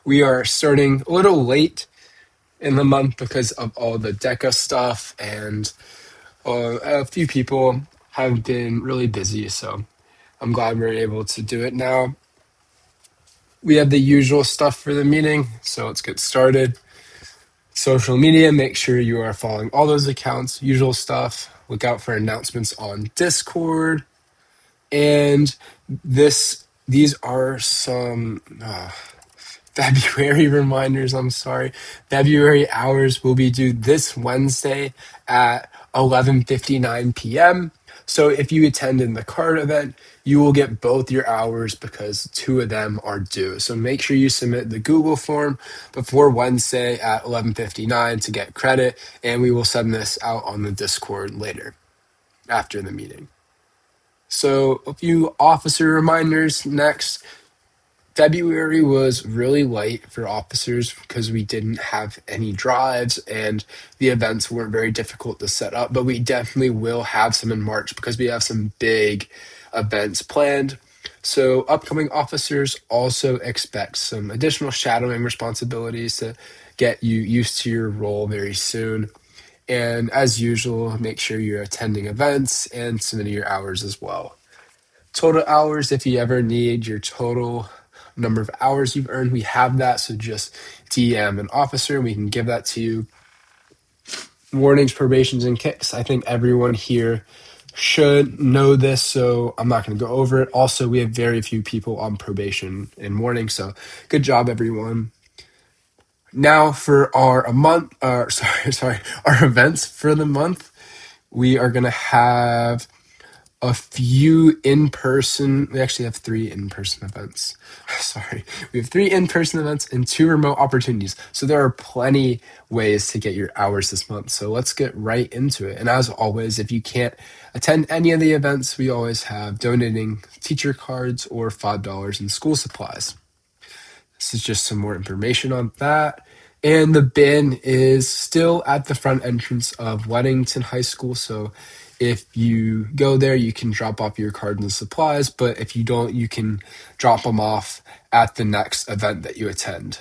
We are starting a little late in the month because of all the DECA stuff, and a few people have been really busy, so I'm glad we're able to do it now. We have the usual stuff for the meeting, so let's get started. Social media, make sure you are following all those accounts, usual stuff. Look out for announcements on Discord. And these are some February reminders. I'm sorry. February hours will be due this Wednesday at 11:59 p.m. So if you attended the card event, you will get both your hours because two of them are due. So make sure you submit the Google form before Wednesday at 11:59 to get credit, and we will send this out on the Discord later after the meeting. So a few officer reminders next. February was really light for officers because we didn't have any drives and the events weren't very difficult to set up, but we definitely will have some in March because we have some big events planned. So upcoming officers also expect some additional shadowing responsibilities to get you used to your role very soon. And as usual, make sure you're attending events and submitting your hours as well. Total hours, if you ever need your total number of hours you've earned, we have that. So just DM an officer, we can give that to you. Warnings, probations, and kicks. I think everyone here should know this, so I'm not going to go over it. Also, we have very few people on probation and warning, so good job, everyone. Now for our our events for the month. We are going to have a few in-person. We actually have three in-person events. Sorry. We have three in-person events and two remote opportunities. So there are plenty ways to get your hours this month. So let's get right into it. And as always, if you can't attend any of the events, we always have donating teacher cards or $5 in school supplies. This is just some more information on that. And the bin is still at the front entrance of Weddington High School. So if you go there, you can drop off your cards and supplies. But if you don't, you can drop them off at the next event that you attend.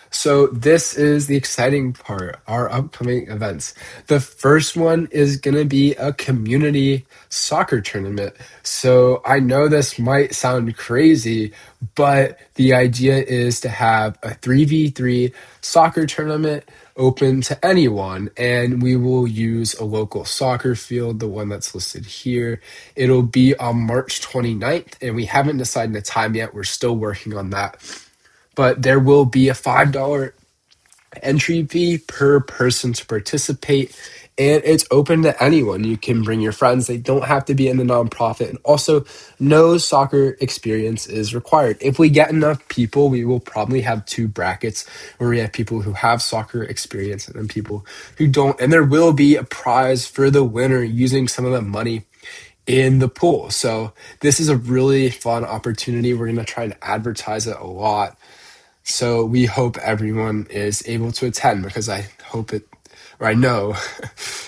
So this is the exciting part, our upcoming events. The first one is going to be a community soccer tournament. So I know this might sound crazy, but the idea is to have a 3v3 soccer tournament open to anyone, and we will use a local soccer field, the one that's listed here. It'll be on March 29th, and we haven't decided a time yet. We're still working on that, but there will be a $5 entry fee per person to participate, and it's open to anyone. You can bring your friends. They don't have to be in the nonprofit, and also no soccer experience is required. If we get enough people, we will probably have two brackets where we have people who have soccer experience and then people who don't, and there will be a prize for the winner using some of the money in the pool. So this is a really fun opportunity. We're going to try to advertise it a lot, so we hope everyone is able to attend because I know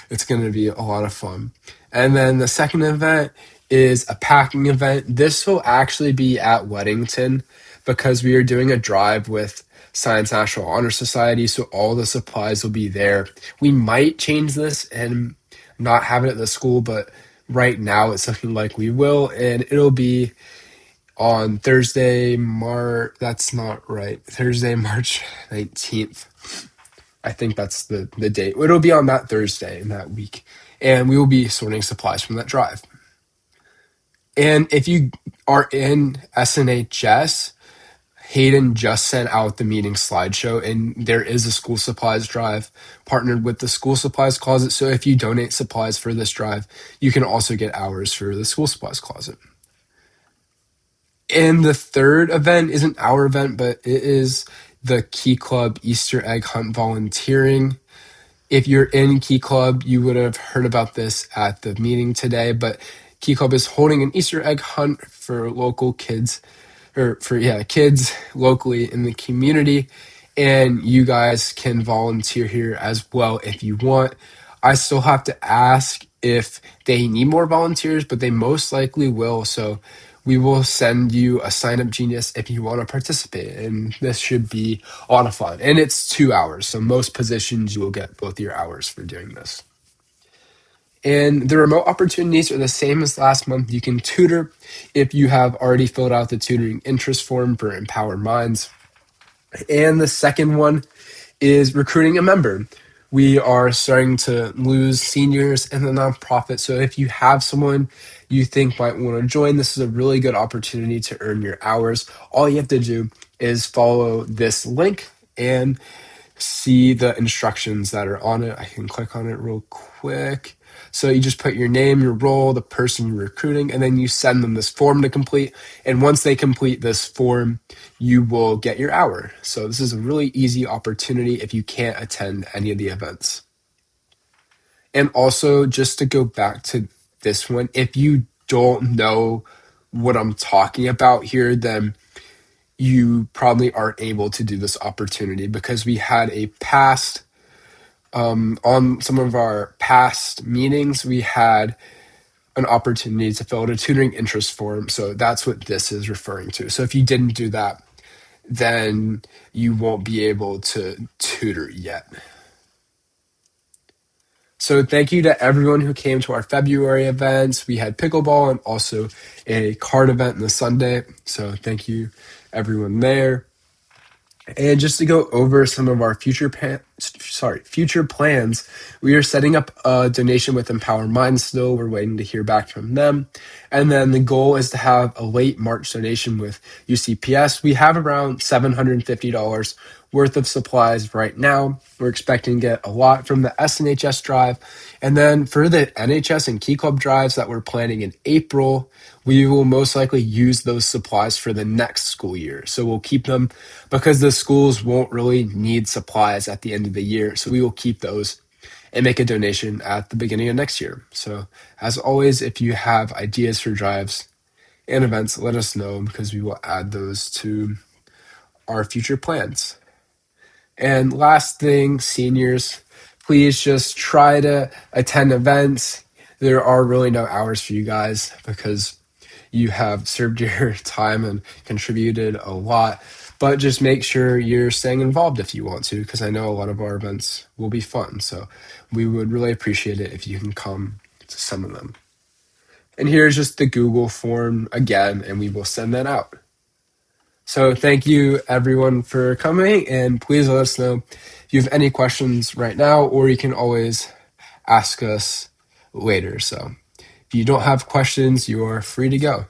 it's going to be a lot of fun. And then the second event is a packing event. This will actually be at Weddington because we are doing a drive with Science National Honor Society, so all the supplies will be there. We might change this and not have it at the school, but right now it's looking like we will, and it'll be on that's not right. Thursday, March 19th. I think that's the date. It'll be on that Thursday in that week. And we will be sorting supplies from that drive. And if you are in SNHS, Hayden just sent out the meeting slideshow, and there is a school supplies drive partnered with the school supplies closet. So if you donate supplies for this drive, you can also get hours for the school supplies closet. And the third event isn't our event, but it is the Key Club Easter egg hunt volunteering. If you're in Key Club, you would have heard about this at the meeting today, but Key Club is holding an Easter egg hunt for local kids, or for kids locally in the community, and you guys can volunteer here as well if you want. I still have to ask if they need more volunteers, but they most likely will. So we will send you a sign up genius if you want to participate. And this should be a lot of fun. And it's 2 hours. So most positions you will get both your hours for doing this. And the remote opportunities are the same as last month. You can tutor if you have already filled out the tutoring interest form for Empower Minds. And the second one is recruiting a member. We are starting to lose seniors in the nonprofit. So if you have someone you think might want to join, this is a really good opportunity to earn your hours. All you have to do is follow this link and see the instructions that are on it. I can click on it real quick. So you just put your name, your role, the person you're recruiting, and then you send them this form to complete. And once they complete this form, you will get your hour. So this is a really easy opportunity if you can't attend any of the events. And also, just to go back to this one, if you don't know what I'm talking about here, then you probably aren't able to do this opportunity because we had a past on some of our past meetings, we had an opportunity to fill out a tutoring interest form. So that's what this is referring to. So if you didn't do that, then you won't be able to tutor yet. So thank you to everyone who came to our February events. We had pickleball and also a card event on the Sunday. So thank you everyone there. And just to go over some of our future plans, we are setting up a donation with Empower Minds still. We're waiting to hear back from them. And then the goal is to have a late March donation with UCPS. We have around $750 worth of supplies right now. We're expecting to get a lot from the SNHS drive. And then for the NHS and Key Club drives that we're planning in April, we will most likely use those supplies for the next school year. So we'll keep them because the schools won't really need supplies at the end of the year. So we will keep those and make a donation at the beginning of next year. So as always, if you have ideas for drives and events, let us know because we will add those to our future plans. And last thing, seniors, please just try to attend events. There are really no hours for you guys because you have served your time and contributed a lot. But just make sure you're staying involved if you want to, because I know a lot of our events will be fun. So we would really appreciate it if you can come to some of them. And here's just the Google form again, and we will send that out. So thank you everyone for coming, and please let us know if you have any questions right now, or you can always ask us later. So if you don't have questions, you are free to go.